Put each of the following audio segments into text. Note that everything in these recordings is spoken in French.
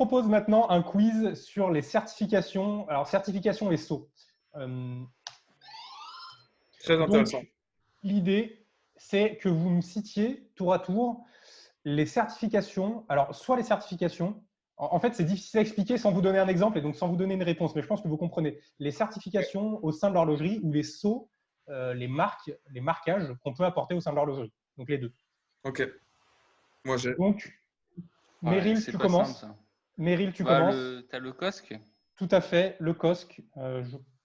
propose maintenant un quiz sur les certifications. Alors, certification et sceaux. Très intéressant. Donc, l'idée, c'est que vous me citiez tour à tour les certifications. Alors, soit les certifications. En fait, c'est difficile à expliquer sans vous donner un exemple et donc sans vous donner une réponse, mais je pense que vous comprenez. Les certifications au sein de l'horlogerie ou les sceaux, les marques, les marquages qu'on peut apporter au sein de l'horlogerie. Donc, les deux. Ok. Moi, j'ai. Donc, Ouais, Meryl, c'est tu pas simple commences. ça. Meryl, tu Bah, commences. t'as le COSC. Tout à fait, le COSC.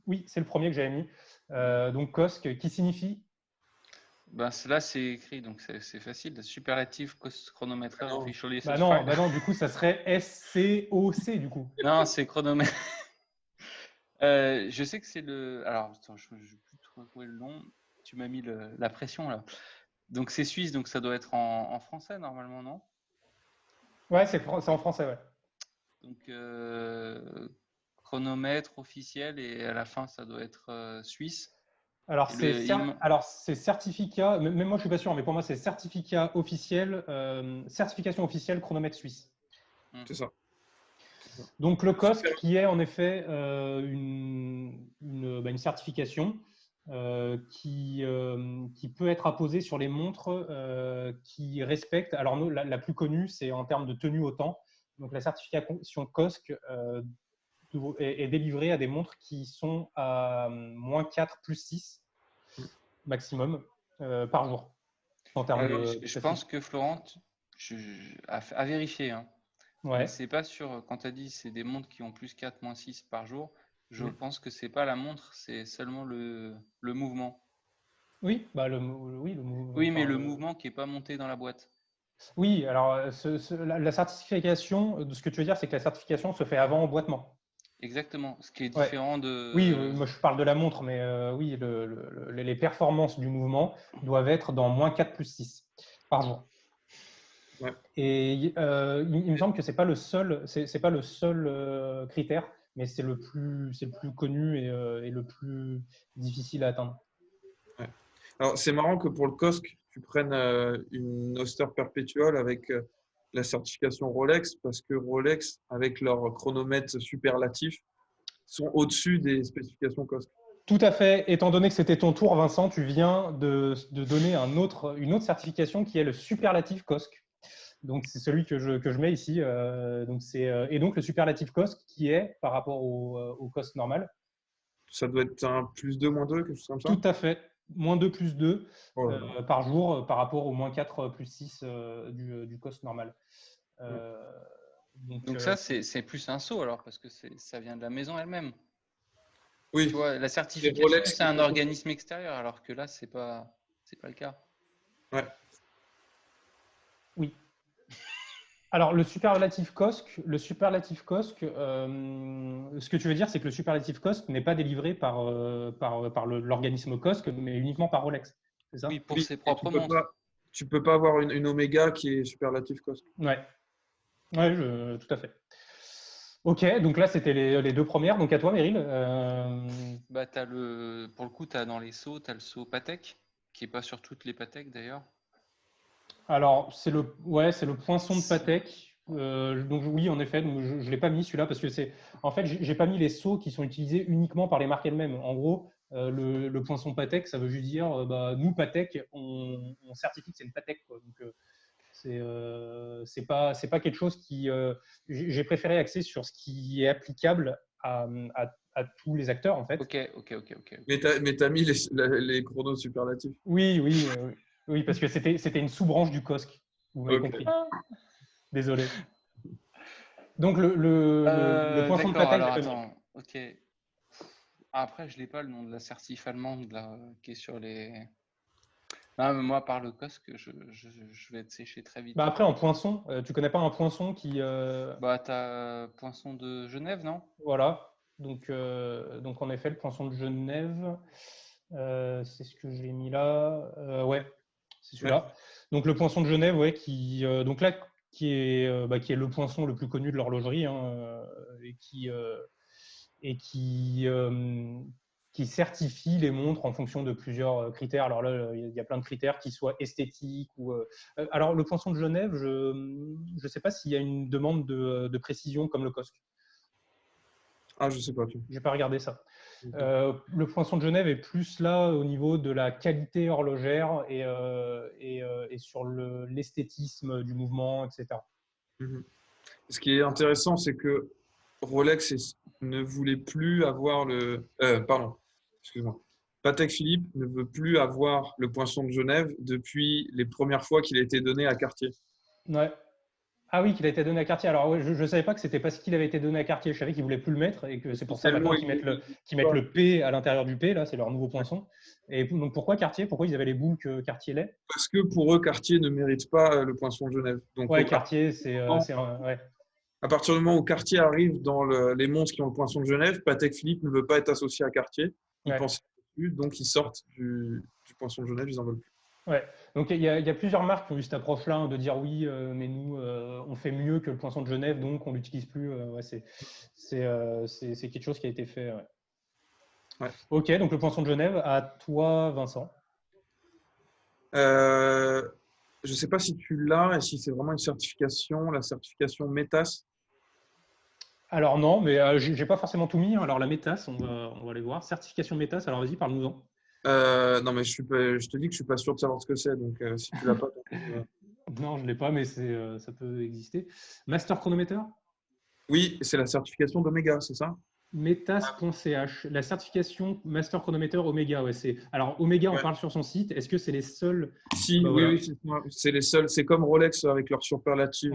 Oui, c'est le premier que j'avais mis. Donc, COSC, qui signifie Bah, là, c'est écrit, donc c'est facile. Superlative Cost Chronometer Non. Officially bah non, Certified. du coup, ça serait SCOC, du coup. Non, c'est chronomètre. Je sais que c'est le. Alors, attends, je ne vais plus trouver le nom. Tu m'as mis la pression là. Donc, c'est suisse, donc ça doit être en français normalement, non? Ouais, c'est en français, ouais. Donc, chronomètre officiel et à la fin, ça doit être suisse. Alors, Et c'est certificat, même moi, je suis pas sûr, mais pour moi, c'est certificat officiel, certification officielle chronomètre suisse. C'est ça. Donc, le COSC, Super. qui est en effet une certification qui peut être apposée sur les montres qui respectent. Alors, nous, la plus connue, c'est en termes de tenue au temps. Donc, la certification COSC est délivrée à des montres qui sont à -4 plus 6 maximum par jour en termes de je prestige. pense que Florent, à vérifier, hein. Mais Ouais. c'est pas sûr, quand tu as dit c'est des montres qui ont plus 4, moins 6 par jour, je Mm. pense que c'est pas la montre, c'est seulement le mouvement. Oui, bah oui, le mouvement. Oui, mais Enfin, le mouvement qui est pas monté dans la boîte. oui, alors la certification, de ce que tu veux dire, c'est que la certification se fait avant emboîtement. Exactement, ce qui est Ouais. différent Oui, de. moi je parle de la montre, mais oui, les performances du mouvement doivent être dans -4 plus 6 par jour. Ouais. Et il me semble que c'est pas le seul, c'est pas le seul critère, mais c'est le plus connu et le plus difficile à atteindre. Ouais. Alors, c'est marrant que pour le COSC, tu prennes une Auster Perpetual avec la certification Rolex, parce que Rolex, avec leur chronomètre superlatif, sont au-dessus des spécifications COSC. Tout à fait. Étant donné que c'était ton tour, Vincent, tu viens de donner une autre certification qui est le superlatif COSC. Donc, c'est celui que je mets ici. Et donc, le superlatif COSC qui est par rapport au COSC normal. Ça doit être un +2, -2, quelque chose comme ça. Tout à fait. -2 plus 2 Oh là là. par jour par rapport au -4 plus 6 du COSC normal. Ouais. Donc ça, c'est plus un saut alors, parce que ça vient de la maison elle-même. Tu Oui, vois, la c'est certification, Rolex c'est qui un propose. organisme extérieur, alors que là, c'est pas le cas. Ouais. Oui. Alors, le superlatif COSC, ce que tu veux dire, c'est que le superlatif COSC n'est pas délivré par l'organisme COSC, mais uniquement par Rolex. C'est Oui, ça? pour Oui, ses et propres montres. tu peux pas avoir une Omega qui est superlatif COSC. Ouais, ouais, tout à fait. Ok, donc là, c'était les deux premières. Donc à toi, Meryl. Bah, pour le coup, tu as dans les seaux, tu as le seau Patek, qui est pas sur toutes les Patek d'ailleurs. Alors, c'est le poinçon de Patek. Donc oui, en effet, donc, je ne l'ai pas mis celui-là parce que en fait, j'ai pas mis les seaux qui sont utilisés uniquement par les marques elles-mêmes. En gros, le poinçon Patek, ça veut juste dire, bah, nous Patek, on certifie que c'est une Patek, quoi. Donc c'est pas quelque chose qui. J'ai préféré axer sur ce qui est applicable à tous les acteurs, en fait. Ok. Mais tu as mis les chronos superlatifs. Oui, parce que c'était une sous-branche du COSC. Vous m'avez Ok. compris. Désolé. Donc, le poinçon de D'accord, Patek, je alors l'ai pas mis. attends, ok. Après, je l'ai pas le nom de la certif allemande là, qui est sur les. Non, mais moi, par le COSC, je vais être séché très vite. Bah après, en poinçon, tu connais pas un poinçon qui. Bah, t'as Poinçon de Genève, non? Voilà. Donc, en effet, le poinçon de Genève, c'est ce que j'ai mis là. Ouais, c'est Ouais. celui-là. Donc, le poinçon de Genève, ouais, donc là, qui est le poinçon le plus connu de l'horlogerie, hein, et qui qui certifie les montres en fonction de plusieurs critères. Alors là, il y a plein de critères qui soient esthétiques. Alors, le Poinçon de Genève, je ne sais pas s'il y a une demande de précision comme le COSC. Ah, je sais pas. Je n'ai pas regardé ça. Le Poinçon de Genève est plus là au niveau de la qualité horlogère et sur l'esthétisme du mouvement, etc. Ce qui est intéressant, c'est que Rolex ne voulait plus avoir pardon, excuse-moi. Patek Philippe ne veut plus avoir le Poinçon de Genève depuis les premières fois qu'il a été donné à Cartier. Ouais. Ah oui, qu'il a été donné à Cartier. Alors, je ne savais pas que c'était parce qu'il avait été donné à Cartier. Je savais qu'ils ne voulaient plus le mettre et que c'est pour ça maintenant qu'ils mettent le P à l'intérieur du P. Là, c'est leur nouveau poinçon. Et donc, pourquoi Cartier? Pourquoi ils avaient les boules que Cartier l'est? Parce que pour eux, Cartier ne mérite pas le Poinçon de Genève. Donc, ouais, Cartier, c'est ouais. À partir du moment où Cartier arrive dans les montres qui ont le Poinçon de Genève, Patek Philippe ne veut pas être associé à Cartier. Ils pensent plus, donc ils sortent du Poinçon de Genève, ils n'en veulent plus. Ouais, donc il y a plusieurs marques qui ont eu cette approche-là, hein, de dire oui, mais nous, on fait mieux que le Poinçon de Genève, donc on ne l'utilise plus. Ouais, c'est quelque chose qui a été fait. Ouais. Ouais. Ok, donc le Poinçon de Genève, à toi, Vincent. Je ne sais pas si tu l'as et si c'est vraiment une certification, la certification METAS. Alors non, mais je n'ai pas forcément tout mis. Alors la METAS, on va aller voir. Certification METAS, alors vas-y, parle-nous-en. Non, mais je te dis que je suis pas sûr de savoir ce que c'est, donc si tu l'as pas. Non, je ne l'ai pas, mais ça peut exister. Master Chronometer? Oui, c'est la certification d'Omega, c'est ça? Metas.ch, la certification Master Chronometer Omega. Ouais, alors Omega, on parle sur son site. Est-ce que c'est les seuls? Si, bah, oui, voilà. C'est les seuls. C'est comme Rolex avec leur superlative.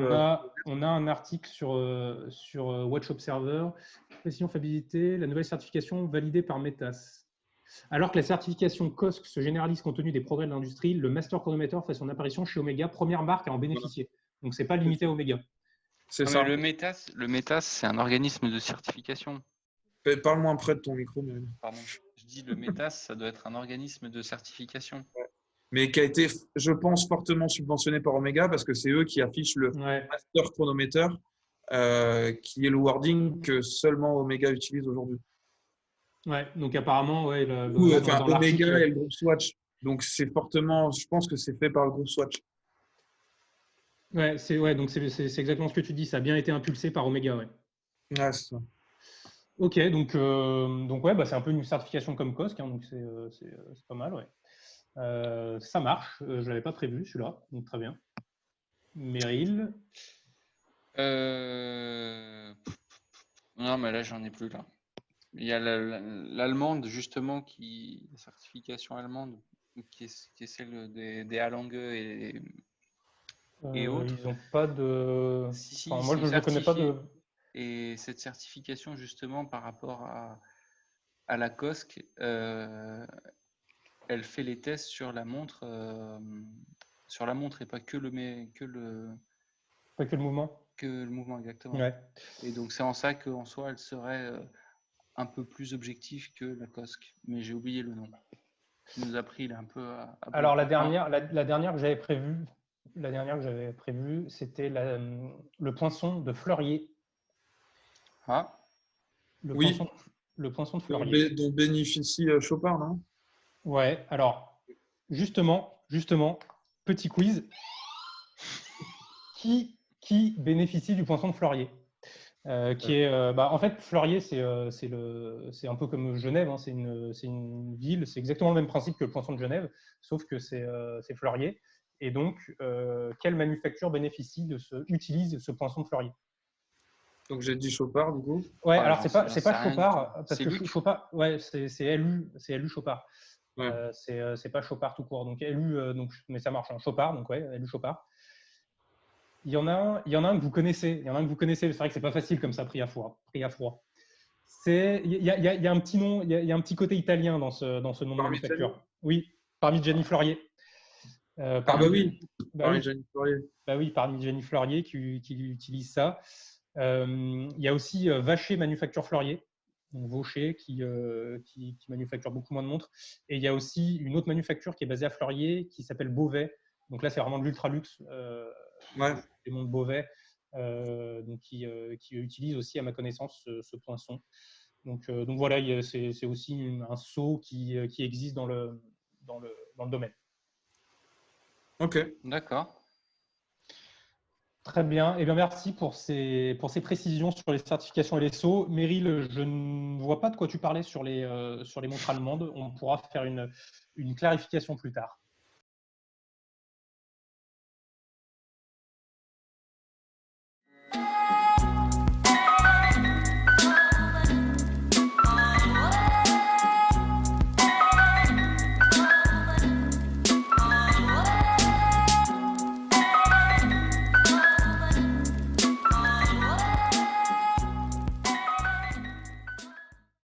On a un article sur Watch Observer. Précision, fiabilité, la nouvelle certification validée par Metas. Alors que la certification COSC se généralise compte tenu des progrès de l'industrie, le Master Chronometer fait son apparition chez Omega, première marque à en bénéficier. Donc, ce n'est pas limité à Omega. C'est ça. Le METAS, c'est un organisme de certification. Parle-moi près de ton micro. Pardon. Je dis le METAS, ça doit être un organisme de certification. Ouais. Mais qui a été, je pense, fortement subventionné par Omega parce que c'est eux qui affichent le Master Chronometer, qui est le wording que seulement Omega utilise aujourd'hui. Ouais, donc apparemment, ouais, Omega et le groupe Swatch. Donc c'est fortement, je pense que c'est fait par le groupe Swatch. Ouais, donc c'est exactement ce que tu dis. Ça a bien été impulsé par Omega, ouais. Ouais, c'est ça. Ok, donc ouais, bah, c'est un peu une certification comme COSC, hein, donc c'est pas mal, ouais. Ça marche. Je l'avais pas prévu celui-là, donc très bien. Meryl. Non, mais là j'en ai plus là. Il y a l'allemande justement la certification allemande qui est celle des Halange et autres. Ils n'ont pas de. Si, moi, je ne connais pas de. Et cette certification justement par rapport à la COSC, elle fait les tests sur la montre et pas que pas que le mouvement. Que le mouvement, exactement. Ouais. Et donc c'est en ça qu'en soi elle serait un peu plus objective que la COSC, mais j'ai oublié le nom. Qui nous a pris un peu à alors la dernière que j'avais prévue, c'était le poinçon de Fleurier. Ah. Le poinçon de Fleurier. Dont bénéficie Chopard, non? Ouais, alors justement, petit quiz. Qui bénéficie du poinçon de Fleurier? En fait, Fleurier, c'est un peu comme Genève, hein, c'est une ville, c'est exactement le même principe que le poinçon de Genève, sauf que c'est Fleurier. Et donc, quelle manufacture utilise ce poinçon de Fleurier? Donc j'ai dit Chopard, du coup. Ouais, alors c'est pas Chopard, parce que Chopard, ouais, c'est LU Chopard. Ouais. C'est pas Chopard tout court. Donc LU, mais ça marche, hein, Chopard, donc ouais, LU Chopard. Il y en a un que vous connaissez. C'est vrai que c'est pas facile comme ça, pris à froid. Il y a un petit nom, il y a un petit côté italien dans ce nom de manufacture. Oui, Parmigiani Fleurier. Parmigiani Fleurier. Bah oui, Parmigiani Fleurier qui utilise ça. Il y a aussi Vacher Manufacture Fleurier, donc Vaucher qui manufacture beaucoup moins de montres. Et il y a aussi une autre manufacture qui est basée à Fleurier qui s'appelle Beauvais. Donc là, c'est vraiment de l'ultra-luxe. Les montres Beauvais, donc qui utilise aussi, à ma connaissance, ce poinçon. Donc voilà, c'est aussi un sceau qui existe dans le domaine. Ok. D'accord. Très bien. Eh bien, merci pour ces précisions sur les certifications et les sceaux. Meryl, je ne vois pas de quoi tu parlais sur les montres allemandes. On pourra faire une clarification plus tard.